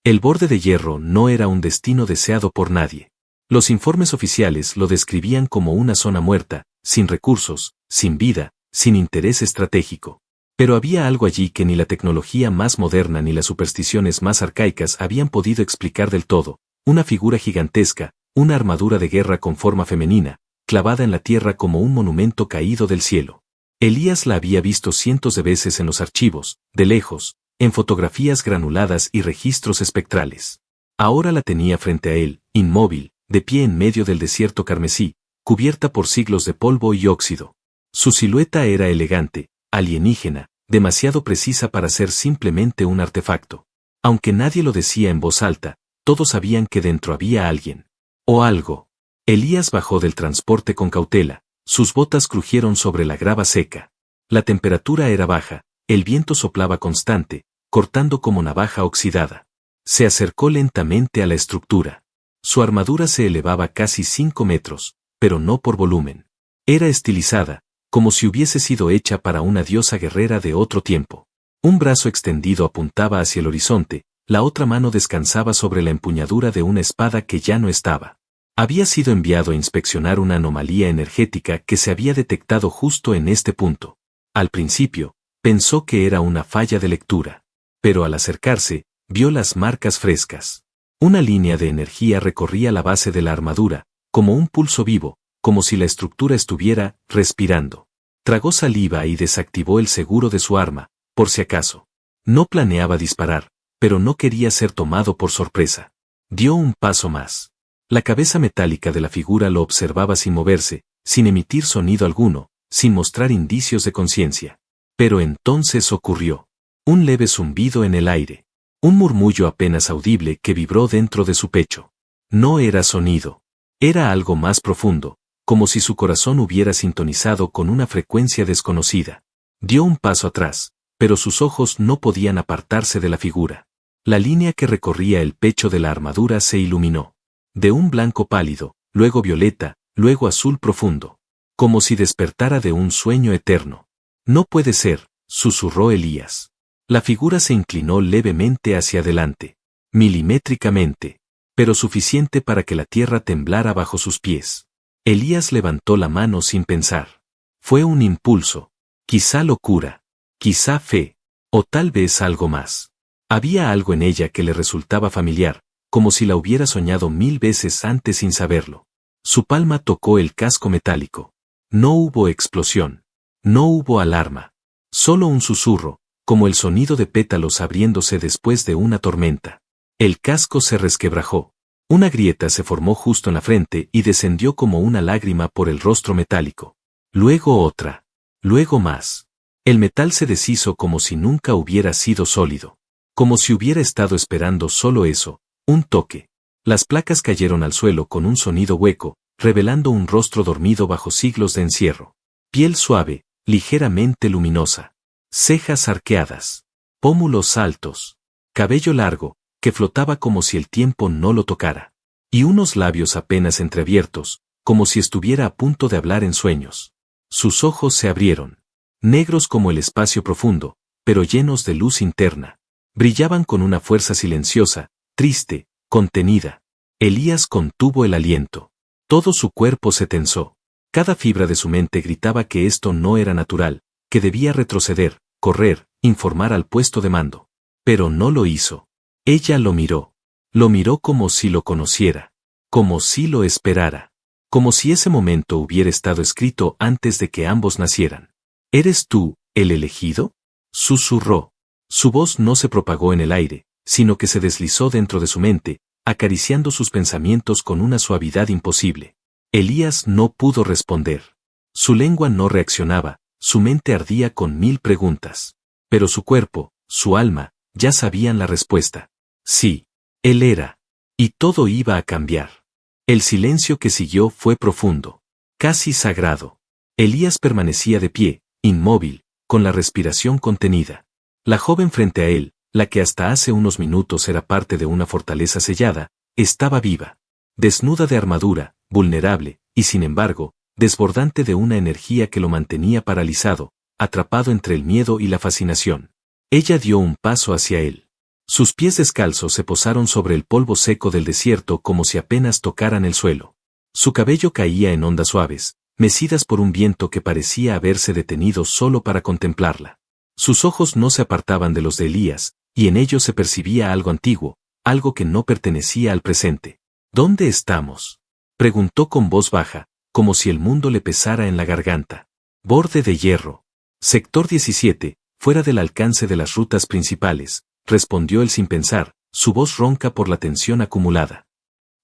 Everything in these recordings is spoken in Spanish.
El borde de hierro no era un destino deseado por nadie. Los informes oficiales lo describían como una zona muerta, sin recursos, sin vida, sin interés estratégico. Pero había algo allí que ni la tecnología más moderna ni las supersticiones más arcaicas habían podido explicar del todo: una figura gigantesca, una armadura de guerra con forma femenina, clavada en la tierra como un monumento caído del cielo. Elías la había visto cientos de veces en los archivos, de lejos, en fotografías granuladas y registros espectrales. Ahora la tenía frente a él, inmóvil, de pie en medio del desierto carmesí, cubierta por siglos de polvo y óxido. Su silueta era elegante, alienígena, demasiado precisa para ser simplemente un artefacto. Aunque nadie lo decía en voz alta, todos sabían que dentro había alguien. O algo. Elías bajó del transporte con cautela, sus botas crujieron sobre la grava seca. La temperatura era baja, el viento soplaba constante, cortando como navaja oxidada. Se acercó lentamente a la estructura. Su armadura se elevaba casi 5 metros, pero no por volumen. Era estilizada, como si hubiese sido hecha para una diosa guerrera de otro tiempo. Un brazo extendido apuntaba hacia el horizonte, la otra mano descansaba sobre la empuñadura de una espada que ya no estaba. Había sido enviado a inspeccionar una anomalía energética que se había detectado justo en este punto. Al principio, pensó que era una falla de lectura. Pero al acercarse, vio las marcas frescas. Una línea de energía recorría la base de la armadura, como un pulso vivo, como si la estructura estuviera respirando. Tragó saliva y desactivó el seguro de su arma, por si acaso. No planeaba disparar, pero no quería ser tomado por sorpresa. Dio un paso más. La cabeza metálica de la figura lo observaba sin moverse, sin emitir sonido alguno, sin mostrar indicios de conciencia. Pero entonces ocurrió. Un leve zumbido en el aire. Un murmullo apenas audible que vibró dentro de su pecho. No era sonido. Era algo más profundo, como si su corazón hubiera sintonizado con una frecuencia desconocida. Dio un paso atrás, pero sus ojos no podían apartarse de la figura. La línea que recorría el pecho de la armadura se iluminó. De un blanco pálido, luego violeta, luego azul profundo. Como si despertara de un sueño eterno. No puede ser, susurró Elías. La figura se inclinó levemente hacia adelante. Milimétricamente. Pero suficiente para que la tierra temblara bajo sus pies. Elías levantó la mano sin pensar. Fue un impulso. Quizá locura. Quizá fe. O tal vez algo más. Había algo en ella que le resultaba familiar, como si la hubiera soñado 1000 veces antes sin saberlo. Su palma tocó el casco metálico. No hubo explosión. No hubo alarma. Solo un susurro, como el sonido de pétalos abriéndose después de una tormenta. El casco se resquebrajó. Una grieta se formó justo en la frente y descendió como una lágrima por el rostro metálico. Luego otra. Luego más. El metal se deshizo como si nunca hubiera sido sólido. Como si hubiera estado esperando solo eso. Un toque. Las placas cayeron al suelo con un sonido hueco, revelando un rostro dormido bajo siglos de encierro. Piel suave, ligeramente luminosa. Cejas arqueadas. Pómulos altos. Cabello largo, que flotaba como si el tiempo no lo tocara. Y unos labios apenas entreabiertos, como si estuviera a punto de hablar en sueños. Sus ojos se abrieron. Negros como el espacio profundo, pero llenos de luz interna. Brillaban con una fuerza silenciosa, triste, contenida. Elías contuvo el aliento. Todo su cuerpo se tensó. Cada fibra de su mente gritaba que esto no era natural, que debía retroceder, correr, informar al puesto de mando. Pero no lo hizo. Ella lo miró. Lo miró como si lo conociera. Como si lo esperara. Como si ese momento hubiera estado escrito antes de que ambos nacieran. ¿Eres tú, el elegido? Susurró. Su voz no se propagó en el aire, sino que se deslizó dentro de su mente, acariciando sus pensamientos con una suavidad imposible. Elías no pudo responder. Su lengua no reaccionaba, su mente ardía con 1000 preguntas. Pero su cuerpo, su alma, ya sabían la respuesta. Sí, él era. Y todo iba a cambiar. El silencio que siguió fue profundo. Casi sagrado. Elías permanecía de pie, inmóvil, con la respiración contenida. La joven frente a él, la que hasta hace unos minutos era parte de una fortaleza sellada, estaba viva. Desnuda de armadura, vulnerable, y sin embargo, desbordante de una energía que lo mantenía paralizado, atrapado entre el miedo y la fascinación. Ella dio un paso hacia él. Sus pies descalzos se posaron sobre el polvo seco del desierto como si apenas tocaran el suelo. Su cabello caía en ondas suaves, mecidas por un viento que parecía haberse detenido solo para contemplarla. Sus ojos no se apartaban de los de Elías, y en ellos se percibía algo antiguo, algo que no pertenecía al presente. ¿Dónde estamos?, preguntó con voz baja, como si el mundo le pesara en la garganta. Borde de hierro. Sector 17, fuera del alcance de las rutas principales, respondió él sin pensar, su voz ronca por la tensión acumulada.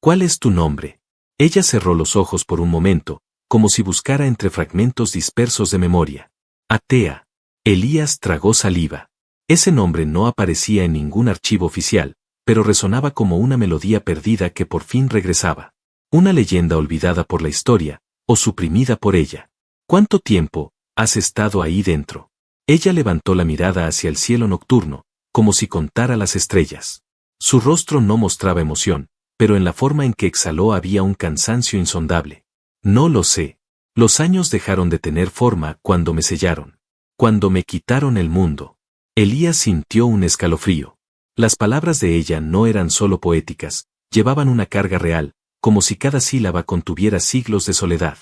¿Cuál es tu nombre? Ella cerró los ojos por un momento, como si buscara entre fragmentos dispersos de memoria. Atea. Elías tragó saliva. Ese nombre no aparecía en ningún archivo oficial, pero resonaba como una melodía perdida que por fin regresaba. Una leyenda olvidada por la historia, o suprimida por ella. ¿Cuánto tiempo has estado ahí dentro? Ella levantó la mirada hacia el cielo nocturno, como si contara las estrellas. Su rostro no mostraba emoción, pero en la forma en que exhaló había un cansancio insondable. No lo sé. Los años dejaron de tener forma cuando me sellaron. Cuando me quitaron el mundo. Elías sintió un escalofrío. Las palabras de ella no eran solo poéticas, llevaban una carga real, como si cada sílaba contuviera siglos de soledad.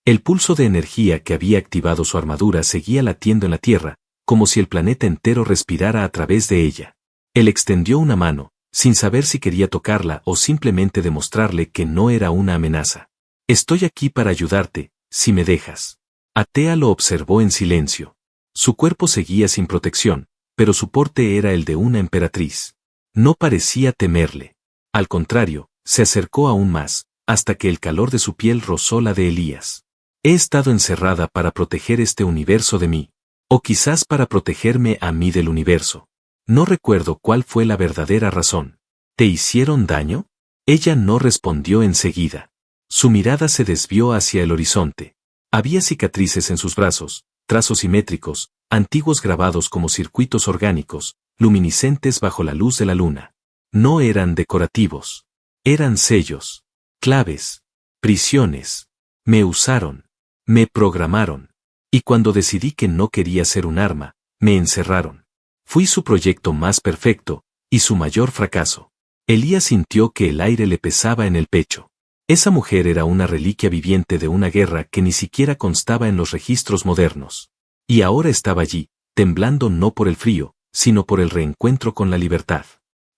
El pulso de energía que había activado su armadura seguía latiendo en la tierra, como si el planeta entero respirara a través de ella. Él extendió una mano, sin saber si quería tocarla o simplemente demostrarle que no era una amenaza. Estoy aquí para ayudarte, si me dejas. Atea lo observó en silencio. Su cuerpo seguía sin protección, pero su porte era el de una emperatriz. No parecía temerle. Al contrario, se acercó aún más, hasta que el calor de su piel rozó la de Elías. He estado encerrada para proteger este universo de mí. O quizás para protegerme a mí del universo. No recuerdo cuál fue la verdadera razón. ¿Te hicieron daño? Ella no respondió enseguida. Su mirada se desvió hacia el horizonte. Había cicatrices en sus brazos, trazos simétricos, antiguos grabados como circuitos orgánicos, luminiscentes bajo la luz de la luna. No eran decorativos. Eran sellos, claves, prisiones. Me usaron. Me programaron. Y cuando decidí que no quería ser un arma, me encerraron. Fui su proyecto más perfecto, y su mayor fracaso. Elías sintió que el aire le pesaba en el pecho. Esa mujer era una reliquia viviente de una guerra que ni siquiera constaba en los registros modernos. Y ahora estaba allí, temblando no por el frío, sino por el reencuentro con la libertad.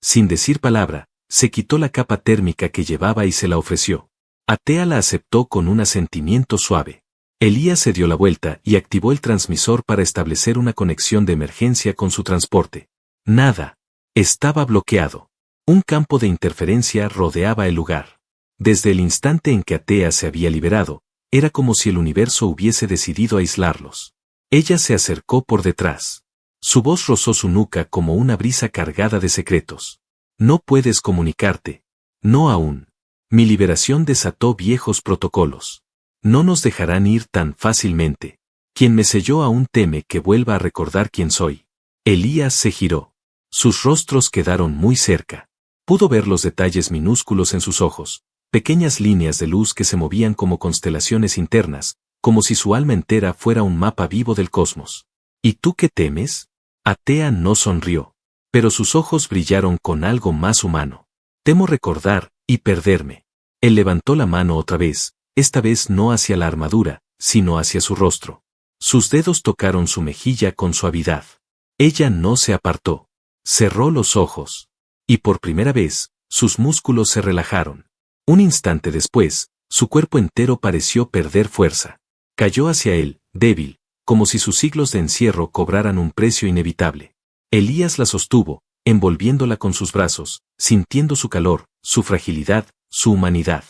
Sin decir palabra, se quitó la capa térmica que llevaba y se la ofreció. Atea la aceptó con un asentimiento suave. Elías se dio la vuelta y activó el transmisor para establecer una conexión de emergencia con su transporte. Nada. Estaba bloqueado. Un campo de interferencia rodeaba el lugar. Desde el instante en que Atea se había liberado, era como si el universo hubiese decidido aislarlos. Ella se acercó por detrás. Su voz rozó su nuca como una brisa cargada de secretos. No puedes comunicarte. No aún. Mi liberación desató viejos protocolos. No nos dejarán ir tan fácilmente. Quien me selló aún teme que vuelva a recordar quién soy. Elías se giró. Sus rostros quedaron muy cerca. Pudo ver los detalles minúsculos en sus ojos, pequeñas líneas de luz que se movían como constelaciones internas, como si su alma entera fuera un mapa vivo del cosmos. ¿Y tú qué temes? Atea no sonrió, pero sus ojos brillaron con algo más humano. Temo recordar y perderme. Él levantó la mano otra vez, esta vez no hacia la armadura, sino hacia su rostro. Sus dedos tocaron su mejilla con suavidad. Ella no se apartó. Cerró los ojos. Y por primera vez, sus músculos se relajaron. Un instante después, su cuerpo entero pareció perder fuerza. Cayó hacia él, débil, como si sus siglos de encierro cobraran un precio inevitable. Elías la sostuvo, envolviéndola con sus brazos, sintiendo su calor, su fragilidad, su humanidad.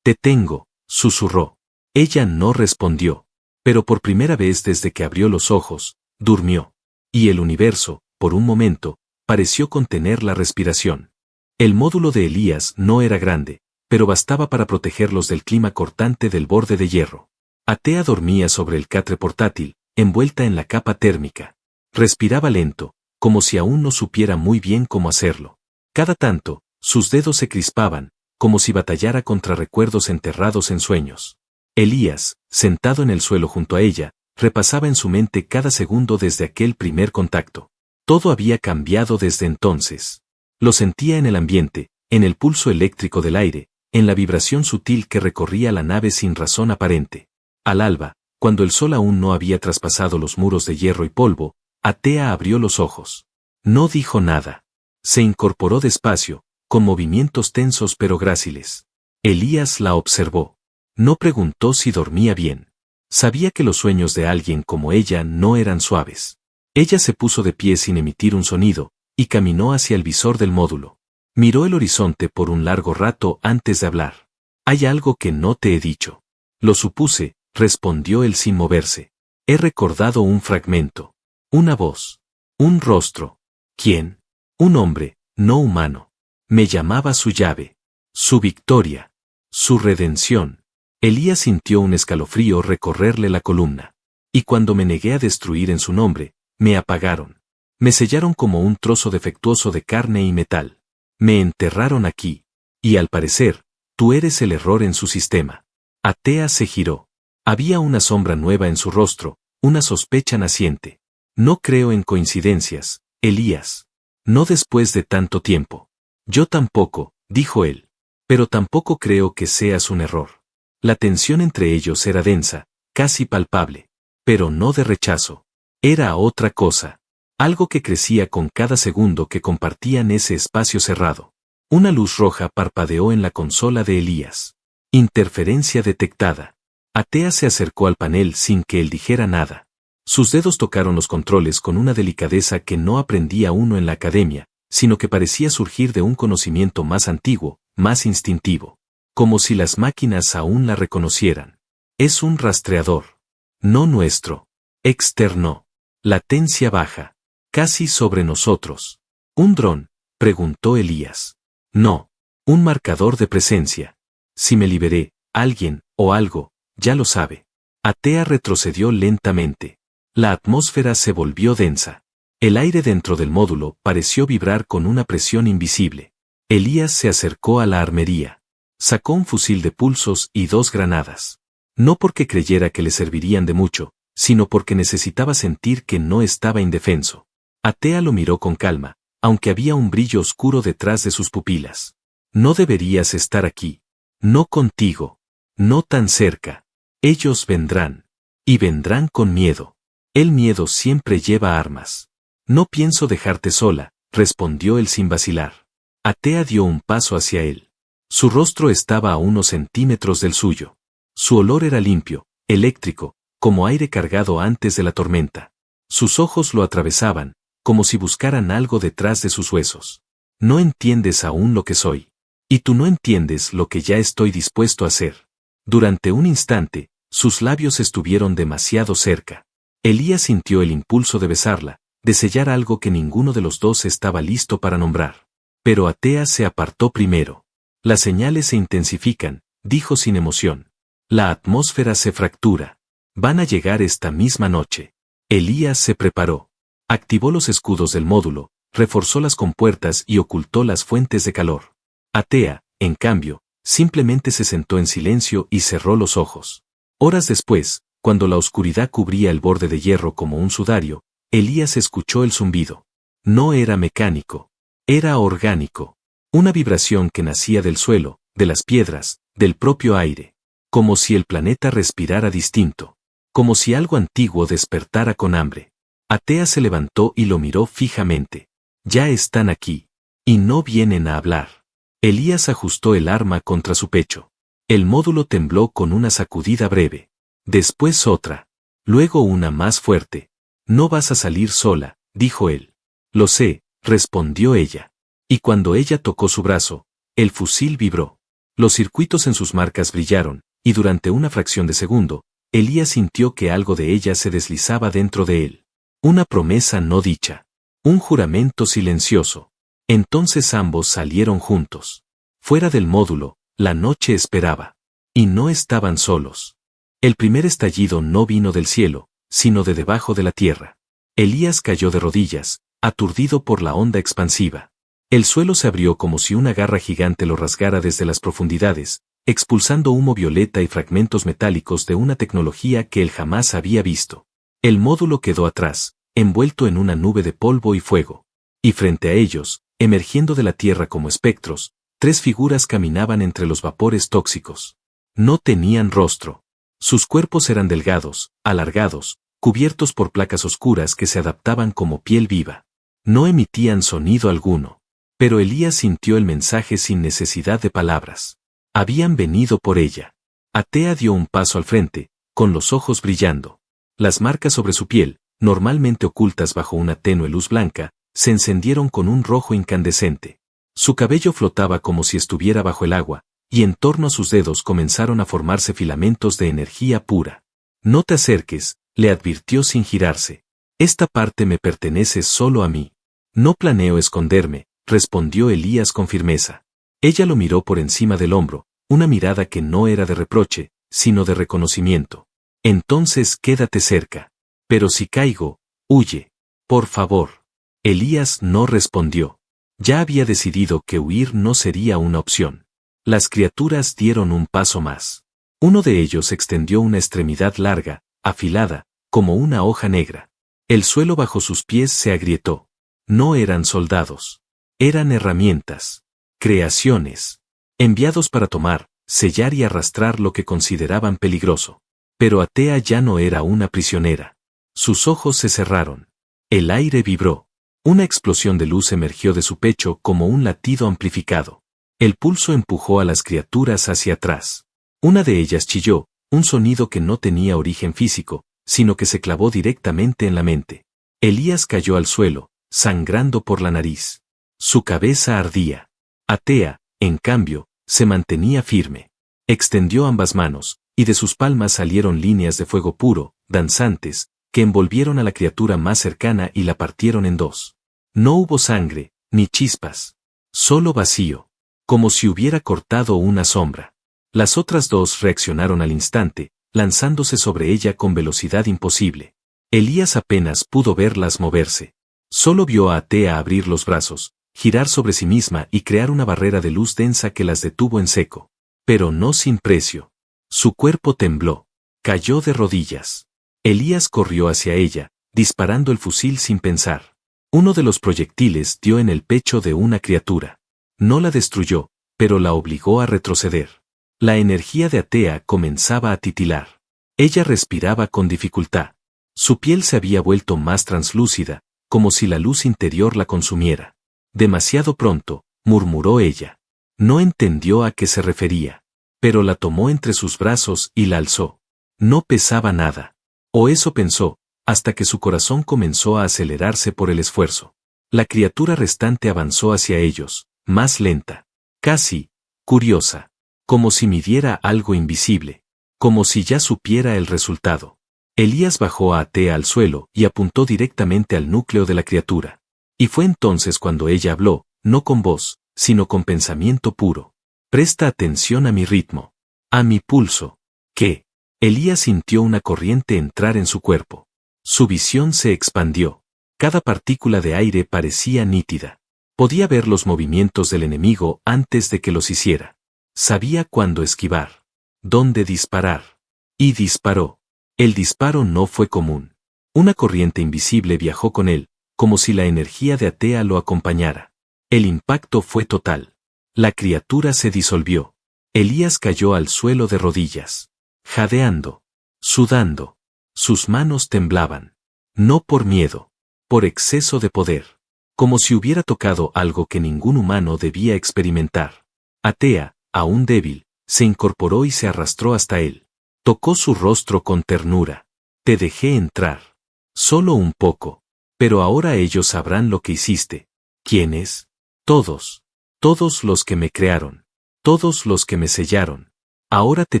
Te tengo, susurró. Ella no respondió. Pero por primera vez desde que abrió los ojos, durmió. Y el universo, por un momento, pareció contener la respiración. El módulo de Elías no era grande, pero bastaba para protegerlos del clima cortante del borde de hierro. Atea dormía sobre el catre portátil, envuelta en la capa térmica. Respiraba lento, como si aún no supiera muy bien cómo hacerlo. Cada tanto, sus dedos se crispaban, como si batallara contra recuerdos enterrados en sueños. Elías, sentado en el suelo junto a ella, repasaba en su mente cada segundo desde aquel primer contacto. Todo había cambiado desde entonces. Lo sentía en el ambiente, en el pulso eléctrico del aire, en la vibración sutil que recorría la nave sin razón aparente. Al alba, cuando el sol aún no había traspasado los muros de hierro y polvo, Atea abrió los ojos. No dijo nada. Se incorporó despacio, con movimientos tensos pero gráciles. Elías la observó. No preguntó si dormía bien. Sabía que los sueños de alguien como ella no eran suaves. Ella se puso de pie sin emitir un sonido, y caminó hacia el visor del módulo. Miró el horizonte por un largo rato antes de hablar. «Hay algo que no te he dicho». «Lo supuse», respondió él sin moverse. «He recordado un fragmento. Una voz. Un rostro. ¿Quién? Un hombre, no humano. Me llamaba su llave. Su victoria. Su redención». Elías sintió un escalofrío recorrerle la columna. «Y cuando me negué a destruir en su nombre, me apagaron. Me sellaron como un trozo defectuoso de carne y metal. Me enterraron aquí. Y al parecer, tú eres el error en su sistema». Atea se giró. Había una sombra nueva en su rostro, una sospecha naciente. «No creo en coincidencias, Elías. No después de tanto tiempo». «Yo tampoco», dijo él. «Pero tampoco creo que seas un error». La tensión entre ellos era densa, casi palpable. Pero no de rechazo. Era otra cosa. Algo que crecía con cada segundo que compartían ese espacio cerrado. Una luz roja parpadeó en la consola de Elías. Interferencia detectada. Atea se acercó al panel sin que él dijera nada. Sus dedos tocaron los controles con una delicadeza que no aprendía uno en la academia, sino que parecía surgir de un conocimiento más antiguo, más instintivo. Como si las máquinas aún la reconocieran. «Es un rastreador. No nuestro. Externo. Latencia baja. Casi sobre nosotros». «¿Un dron?», preguntó Elías. «No. Un marcador de presencia. Si me liberé, alguien, o algo, ya lo sabe». Atea retrocedió lentamente. La atmósfera se volvió densa. El aire dentro del módulo pareció vibrar con una presión invisible. Elías se acercó a la armería. Sacó un fusil de pulsos y 2 granadas. No porque creyera que le servirían de mucho, sino porque necesitaba sentir que no estaba indefenso. Atea lo miró con calma, aunque había un brillo oscuro detrás de sus pupilas. «No deberías estar aquí. No contigo. No tan cerca. Ellos vendrán. Y vendrán con miedo. El miedo siempre lleva armas». «No pienso dejarte sola», respondió él sin vacilar. Atea dio un paso hacia él. Su rostro estaba a unos centímetros del suyo. Su olor era limpio, eléctrico, como aire cargado antes de la tormenta. Sus ojos lo atravesaban, como si buscaran algo detrás de sus huesos. «No entiendes aún lo que soy. Y tú no entiendes lo que ya estoy dispuesto a hacer». Durante un instante, sus labios estuvieron demasiado cerca. Elías sintió el impulso de besarla, de sellar algo que ninguno de los dos estaba listo para nombrar. Pero Atea se apartó primero. «Las señales se intensifican», dijo sin emoción. «La atmósfera se fractura. Van a llegar esta misma noche». Elías se preparó. Activó los escudos del módulo, reforzó las compuertas y ocultó las fuentes de calor. Atea, en cambio, simplemente se sentó en silencio y cerró los ojos. Horas después, cuando la oscuridad cubría el borde de hierro como un sudario, Elías escuchó el zumbido. No era mecánico. Era orgánico. Una vibración que nacía del suelo, de las piedras, del propio aire. Como si el planeta respirara distinto. Como si algo antiguo despertara con hambre. Atea se levantó y lo miró fijamente. «Ya están aquí. Y no vienen a hablar». Elías ajustó el arma contra su pecho. El módulo tembló con una sacudida breve. Después otra. Luego una más fuerte. «No vas a salir sola», dijo él. «Lo sé», respondió ella. Y cuando ella tocó su brazo, el fusil vibró. Los circuitos en sus marcas brillaron, y durante una fracción de segundo, Elías sintió que algo de ella se deslizaba dentro de él. Una promesa no dicha. Un juramento silencioso. Entonces ambos salieron juntos. Fuera del módulo, la noche esperaba. Y no estaban solos. El primer estallido no vino del cielo, sino de debajo de la tierra. Elías cayó de rodillas, aturdido por la onda expansiva. El suelo se abrió como si una garra gigante lo rasgara desde las profundidades, expulsando humo violeta y fragmentos metálicos de una tecnología que él jamás había visto. El módulo quedó atrás, envuelto en una nube de polvo y fuego. Y frente a ellos, emergiendo de la tierra como espectros, 3 figuras caminaban entre los vapores tóxicos. No tenían rostro. Sus cuerpos eran delgados, alargados, cubiertos por placas oscuras que se adaptaban como piel viva. No emitían sonido alguno. Pero Elías sintió el mensaje sin necesidad de palabras. Habían venido por ella. Atea dio un paso al frente, con los ojos brillando. Las marcas sobre su piel, normalmente ocultas bajo una tenue luz blanca, se encendieron con un rojo incandescente. Su cabello flotaba como si estuviera bajo el agua, y en torno a sus dedos comenzaron a formarse filamentos de energía pura. No te acerques, le advirtió sin girarse. Esta parte me pertenece solo a mí. No planeo esconderme, respondió Elías con firmeza. Ella lo miró por encima del hombro, una mirada que no era de reproche, sino de reconocimiento. Entonces quédate cerca. Pero si caigo, huye. Por favor. Elías no respondió. Ya había decidido que huir no sería una opción. Las criaturas dieron un paso más. Uno de ellos extendió una extremidad larga, afilada, como una hoja negra. El suelo bajo sus pies se agrietó. No eran soldados. Eran herramientas. Creaciones. Enviados para tomar, sellar y arrastrar lo que consideraban peligroso. Pero Atea ya no era una prisionera. Sus ojos se cerraron. El aire vibró. Una explosión de luz emergió de su pecho como un latido amplificado. El pulso empujó a las criaturas hacia atrás. Una de ellas chilló, un sonido que no tenía origen físico, sino que se clavó directamente en la mente. Elías cayó al suelo, sangrando por la nariz. Su cabeza ardía. Atea, en cambio, se mantenía firme. Extendió ambas manos, y de sus palmas salieron líneas de fuego puro, danzantes, que envolvieron a la criatura más cercana y la partieron en dos. No hubo sangre, ni chispas. Solo vacío. Como si hubiera cortado una sombra. Las otras dos reaccionaron al instante, lanzándose sobre ella con velocidad imposible. Elías apenas pudo verlas moverse. Solo vio a Atea abrir los brazos, girar sobre sí misma y crear una barrera de luz densa que las detuvo en seco. Pero no sin precio. Su cuerpo tembló. Cayó de rodillas. Elías corrió hacia ella, disparando el fusil sin pensar. Uno de los proyectiles dio en el pecho de una criatura. No la destruyó, pero la obligó a retroceder. La energía de Atea comenzaba a titilar. Ella respiraba con dificultad. Su piel se había vuelto más translúcida, como si la luz interior la consumiera. Demasiado pronto, murmuró ella. No entendió a qué se refería. Pero la tomó entre sus brazos y la alzó. No pesaba nada. O eso pensó, hasta que su corazón comenzó a acelerarse por el esfuerzo. La criatura restante avanzó hacia ellos, más lenta. Casi, curiosa. Como si midiera algo invisible. Como si ya supiera el resultado. Elías bajó a Atea al suelo y apuntó directamente al núcleo de la criatura. Y fue entonces cuando ella habló, no con voz, sino con pensamiento puro. Presta atención a mi ritmo. A mi pulso. ¿Qué? Elías sintió una corriente entrar en su cuerpo. Su visión se expandió. Cada partícula de aire parecía nítida. Podía ver los movimientos del enemigo antes de que los hiciera. Sabía cuándo esquivar. Dónde disparar. Y disparó. El disparo no fue común. Una corriente invisible viajó con él, como si la energía de Atea lo acompañara. El impacto fue total. La criatura se disolvió. Elías cayó al suelo de rodillas. Jadeando. Sudando. Sus manos temblaban. No por miedo. Por exceso de poder. Como si hubiera tocado algo que ningún humano debía experimentar. Atea, aún débil, se incorporó y se arrastró hasta él. Tocó su rostro con ternura. Te dejé entrar. Solo un poco. Pero ahora ellos sabrán lo que hiciste. ¿Quiénes? Todos. Todos los que me crearon. Todos los que me sellaron. Ahora te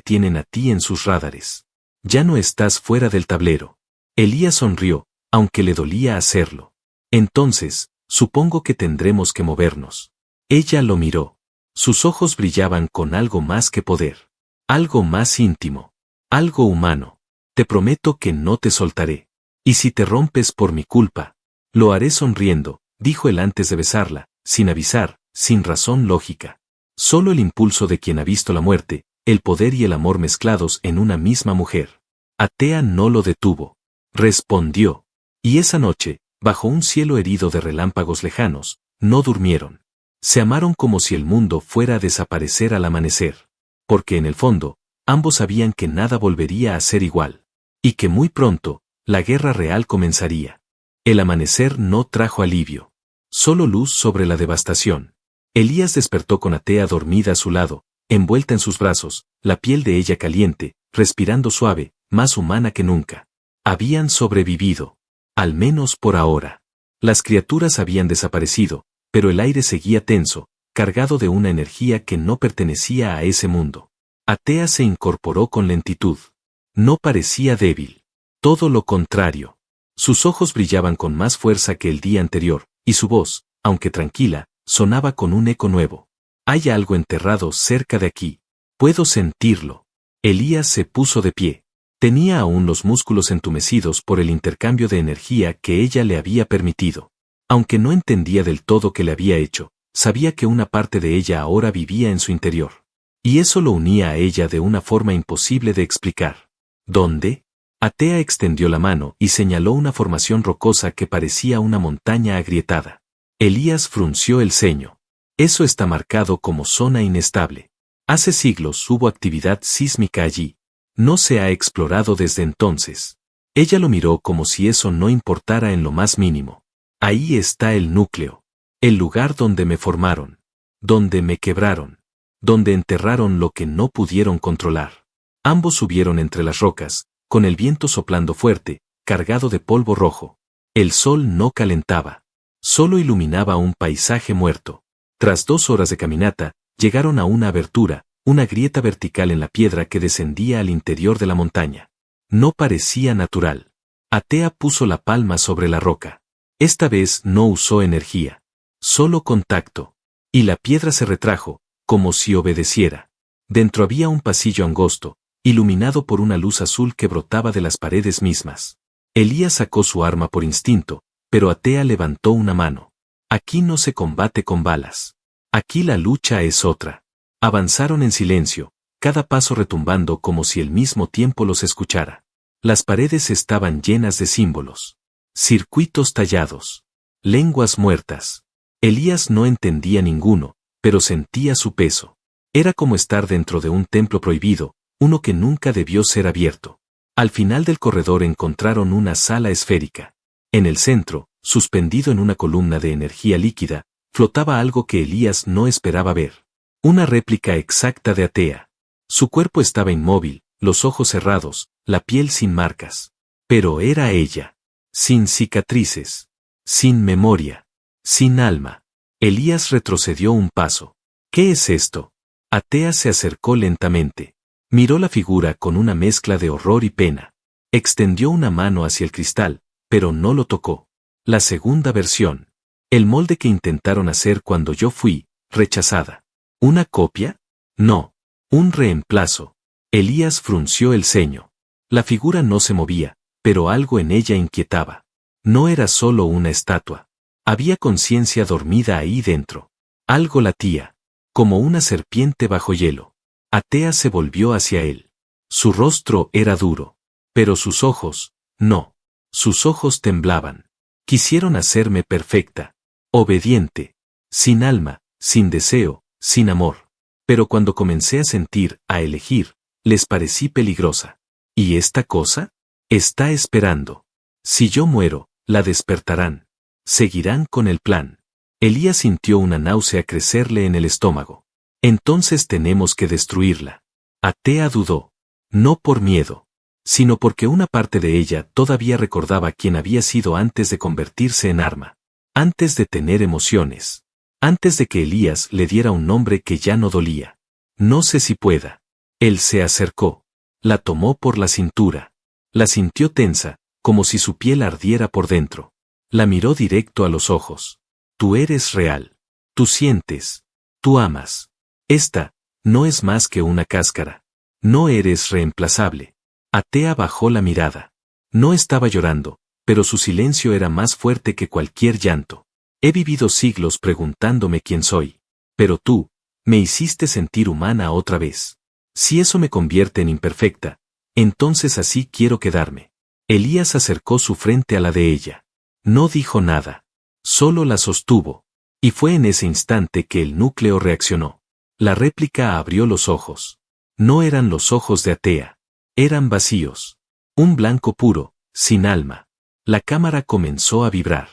tienen a ti en sus radares. Ya no estás fuera del tablero. Elías sonrió, aunque le dolía hacerlo. Entonces, supongo que tendremos que movernos. Ella lo miró. Sus ojos brillaban con algo más que poder. Algo más íntimo. Algo humano. Te prometo que no te soltaré. Y si te rompes por mi culpa, lo haré sonriendo, dijo él antes de besarla, sin avisar, sin razón lógica. Solo el impulso de quien ha visto la muerte, el poder y el amor mezclados en una misma mujer. Atea no lo detuvo. Respondió. Y esa noche, bajo un cielo herido de relámpagos lejanos, no durmieron. Se amaron como si el mundo fuera a desaparecer al amanecer. Porque en el fondo, ambos sabían que nada volvería a ser igual. Y que muy pronto, la guerra real comenzaría. El amanecer no trajo alivio. Solo luz sobre la devastación. Elías despertó con Atea dormida a su lado, envuelta en sus brazos, la piel de ella caliente, respirando suave, más humana que nunca. Habían sobrevivido. Al menos por ahora. Las criaturas habían desaparecido, pero el aire seguía tenso, cargado de una energía que no pertenecía a ese mundo. Atea se incorporó con lentitud. No parecía débil. Todo lo contrario. Sus ojos brillaban con más fuerza que el día anterior, y su voz, aunque tranquila, sonaba con un eco nuevo. Hay algo enterrado cerca de aquí. Puedo sentirlo. Elías se puso de pie. Tenía aún los músculos entumecidos por el intercambio de energía que ella le había permitido. Aunque no entendía del todo qué le había hecho, sabía que una parte de ella ahora vivía en su interior. Y eso lo unía a ella de una forma imposible de explicar. ¿Dónde? Atea extendió la mano y señaló una formación rocosa que parecía una montaña agrietada. Elías frunció el ceño. Eso está marcado como zona inestable. Hace siglos hubo actividad sísmica allí. No se ha explorado desde entonces. Ella lo miró como si eso no importara en lo más mínimo. Ahí está el núcleo. El lugar donde me formaron. Donde me quebraron. Donde enterraron lo que no pudieron controlar. Ambos subieron entre las rocas, con el viento soplando fuerte, cargado de polvo rojo. El sol no calentaba. Solo iluminaba un paisaje muerto. Tras 2 horas de caminata, llegaron a una abertura, una grieta vertical en la piedra que descendía al interior de la montaña. No parecía natural. Atea puso la palma sobre la roca. Esta vez no usó energía. Solo contacto. Y la piedra se retrajo, como si obedeciera. Dentro había un pasillo angosto, iluminado por una luz azul que brotaba de las paredes mismas. Elías sacó su arma por instinto, pero Atea levantó una mano. Aquí no se combate con balas. Aquí la lucha es otra. Avanzaron en silencio, cada paso retumbando como si el mismo tiempo los escuchara. Las paredes estaban llenas de símbolos. Circuitos tallados. Lenguas muertas. Elías no entendía ninguno, pero sentía su peso. Era como estar dentro de un templo prohibido, uno que nunca debió ser abierto. Al final del corredor encontraron una sala esférica. En el centro, suspendido en una columna de energía líquida, flotaba algo que Elías no esperaba ver. Una réplica exacta de Atea. Su cuerpo estaba inmóvil, los ojos cerrados, la piel sin marcas. Pero era ella. Sin cicatrices. Sin memoria. Sin alma. Elías retrocedió un paso. ¿Qué es esto? Atea se acercó lentamente. Miró la figura con una mezcla de horror y pena. Extendió una mano hacia el cristal, pero no lo tocó. La segunda versión. El molde que intentaron hacer cuando yo fui, rechazada. ¿Una copia? No. Un reemplazo. Elías frunció el ceño. La figura no se movía, pero algo en ella inquietaba. No era solo una estatua. Había conciencia dormida ahí dentro. Algo latía. Como una serpiente bajo hielo. Atea se volvió hacia él. Su rostro era duro. Pero sus ojos, no. Sus ojos temblaban. Quisieron hacerme perfecta. Obediente. Sin alma, sin deseo, sin amor. Pero cuando comencé a sentir, a elegir, les parecí peligrosa. ¿Y esta cosa? Está esperando. Si yo muero, la despertarán. Seguirán con el plan. Elías sintió una náusea crecerle en el estómago. Entonces tenemos que destruirla. Atea dudó. No por miedo, sino porque una parte de ella todavía recordaba quién había sido antes de convertirse en arma. Antes de tener emociones. Antes de que Elías le diera un nombre que ya no dolía. No sé si pueda. Él se acercó. La tomó por la cintura. La sintió tensa, como si su piel ardiera por dentro. La miró directo a los ojos. Tú eres real. Tú sientes. Tú amas. Esta, no es más que una cáscara. No eres reemplazable. Atea bajó la mirada. No estaba llorando, pero su silencio era más fuerte que cualquier llanto. He vivido siglos preguntándome quién soy. Pero tú, me hiciste sentir humana otra vez. Si eso me convierte en imperfecta, entonces así quiero quedarme. Elías acercó su frente a la de ella. No dijo nada. Solo la sostuvo. Y fue en ese instante que el núcleo reaccionó. La réplica abrió los ojos. No eran los ojos de Atea. Eran vacíos. Un blanco puro, sin alma. La cámara comenzó a vibrar.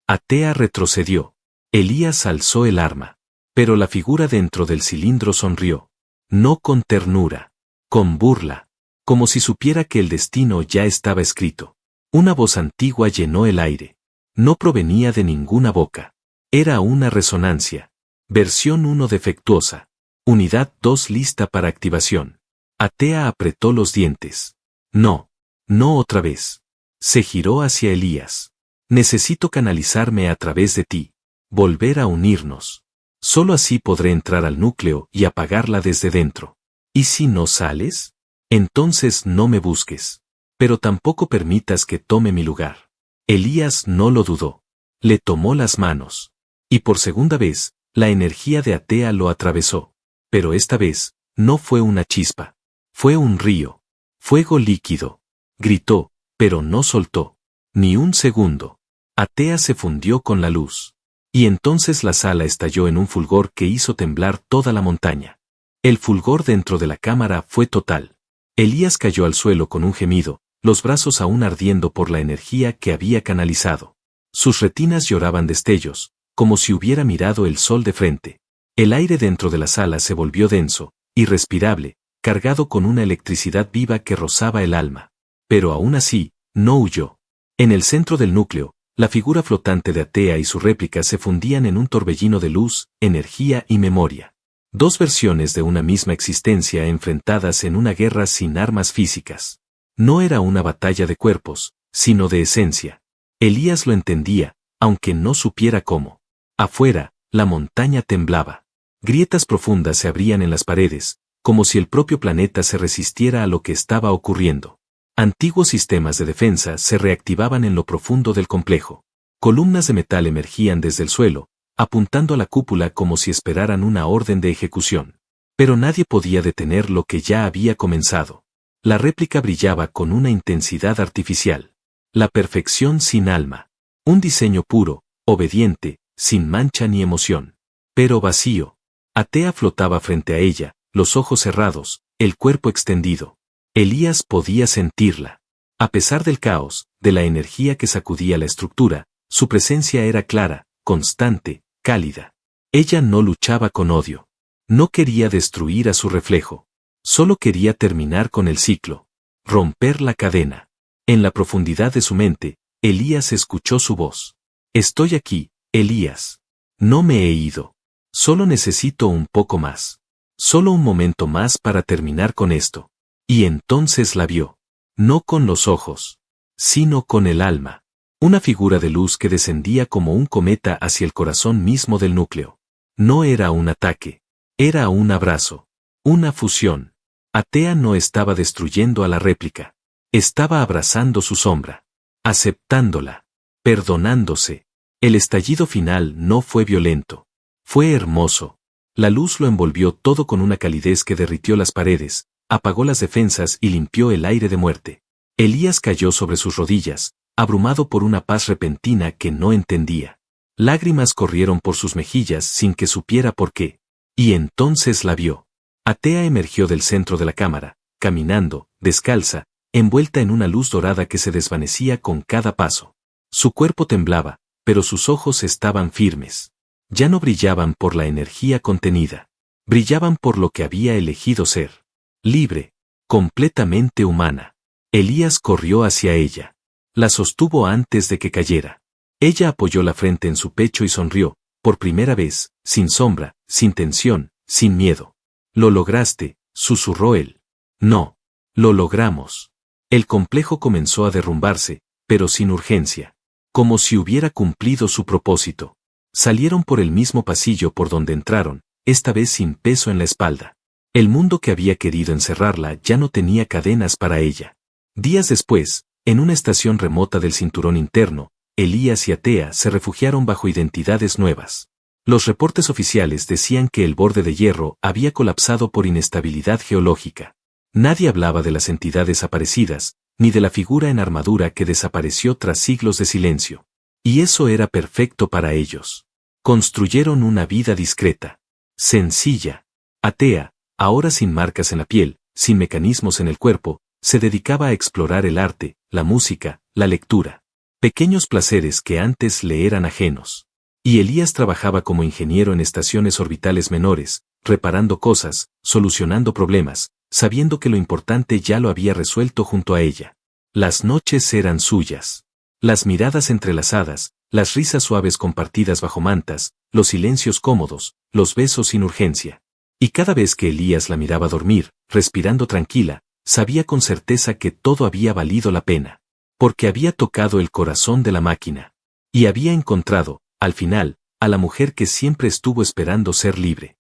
Atea retrocedió. Elías alzó el arma. Pero la figura dentro del cilindro sonrió. No con ternura. Con burla. Como si supiera que el destino ya estaba escrito. Una voz antigua llenó el aire. No provenía de ninguna boca. Era una resonancia. Versión 1 defectuosa. Unidad 2 lista para activación. Atea apretó los dientes. No. No otra vez. Se giró hacia Elías. Necesito canalizarme a través de ti. Volver a unirnos. Solo así podré entrar al núcleo y apagarla desde dentro. ¿Y si no sales? Entonces no me busques. Pero tampoco permitas que tome mi lugar. Elías no lo dudó. Le tomó las manos. Y por segunda vez, la energía de Atea lo atravesó. Pero esta vez, no fue una chispa. Fue un río. Fuego líquido. Gritó, pero no soltó. Ni un segundo. Atea se fundió con la luz. Y entonces la sala estalló en un fulgor que hizo temblar toda la montaña. El fulgor dentro de la cámara fue total. Elías cayó al suelo con un gemido, los brazos aún ardiendo por la energía que había canalizado. Sus retinas lloraban destellos, como si hubiera mirado el sol de frente. El aire dentro de la sala se volvió denso, irrespirable, cargado con una electricidad viva que rozaba el alma. Pero aún así, no huyó. En el centro del núcleo, la figura flotante de Atea y su réplica se fundían en un torbellino de luz, energía y memoria. Dos versiones de una misma existencia enfrentadas en una guerra sin armas físicas. No era una batalla de cuerpos, sino de esencia. Elías lo entendía, aunque no supiera cómo. Afuera, la montaña temblaba. Grietas profundas se abrían en las paredes, como si el propio planeta se resistiera a lo que estaba ocurriendo. Antiguos sistemas de defensa se reactivaban en lo profundo del complejo. Columnas de metal emergían desde el suelo, apuntando a la cúpula como si esperaran una orden de ejecución. Pero nadie podía detener lo que ya había comenzado. La réplica brillaba con una intensidad artificial. La perfección sin alma. Un diseño puro, obediente, sin mancha ni emoción. Pero vacío. Atea flotaba frente a ella, los ojos cerrados, el cuerpo extendido. Elías podía sentirla. A pesar del caos, de la energía que sacudía la estructura, su presencia era clara, constante, cálida. Ella no luchaba con odio. No quería destruir a su reflejo. Solo quería terminar con el ciclo. Romper la cadena. En la profundidad de su mente, Elías escuchó su voz. Estoy aquí, Elías. No me he ido. Solo necesito un poco más. Solo un momento más para terminar con esto. Y entonces la vio. No con los ojos, sino con el alma. Una figura de luz que descendía como un cometa hacia el corazón mismo del núcleo. No era un ataque. Era un abrazo. Una fusión. Atea no estaba destruyendo a la réplica. Estaba abrazando su sombra. Aceptándola. Perdonándose. El estallido final no fue violento. Fue hermoso. La luz lo envolvió todo con una calidez que derritió las paredes, apagó las defensas y limpió el aire de muerte. Elías cayó sobre sus rodillas, abrumado por una paz repentina que no entendía. Lágrimas corrieron por sus mejillas sin que supiera por qué. Y entonces la vio. Atea emergió del centro de la cámara, caminando, descalza, envuelta en una luz dorada que se desvanecía con cada paso. Su cuerpo temblaba, pero sus ojos estaban firmes. Ya no brillaban por la energía contenida. Brillaban por lo que había elegido ser. Libre. Completamente humana. Elías corrió hacia ella. La sostuvo antes de que cayera. Ella apoyó la frente en su pecho y sonrió, por primera vez, sin sombra, sin tensión, sin miedo. Lo lograste, susurró él. No. Lo logramos. El complejo comenzó a derrumbarse, pero sin urgencia. Como si hubiera cumplido su propósito. Salieron por el mismo pasillo por donde entraron, esta vez sin peso en la espalda. El mundo que había querido encerrarla ya no tenía cadenas para ella. Días después, en una estación remota del cinturón interno, Elías y Atea se refugiaron bajo identidades nuevas. Los reportes oficiales decían que el borde de hierro había colapsado por inestabilidad geológica. Nadie hablaba de las entidades aparecidas, ni de la figura en armadura que desapareció tras siglos de silencio. Y eso era perfecto para ellos. Construyeron una vida discreta, sencilla, atea, ahora sin marcas en la piel, sin mecanismos en el cuerpo, se dedicaba a explorar el arte, la música, la lectura. Pequeños placeres que antes le eran ajenos. Y Elías trabajaba como ingeniero en estaciones orbitales menores, reparando cosas, solucionando problemas, sabiendo que lo importante ya lo había resuelto junto a ella. Las noches eran suyas. Las miradas entrelazadas, las risas suaves compartidas bajo mantas, los silencios cómodos, los besos sin urgencia. Y cada vez que Elías la miraba dormir, respirando tranquila, sabía con certeza que todo había valido la pena. Porque había tocado el corazón de la máquina. Y había encontrado, al final, a la mujer que siempre estuvo esperando ser libre.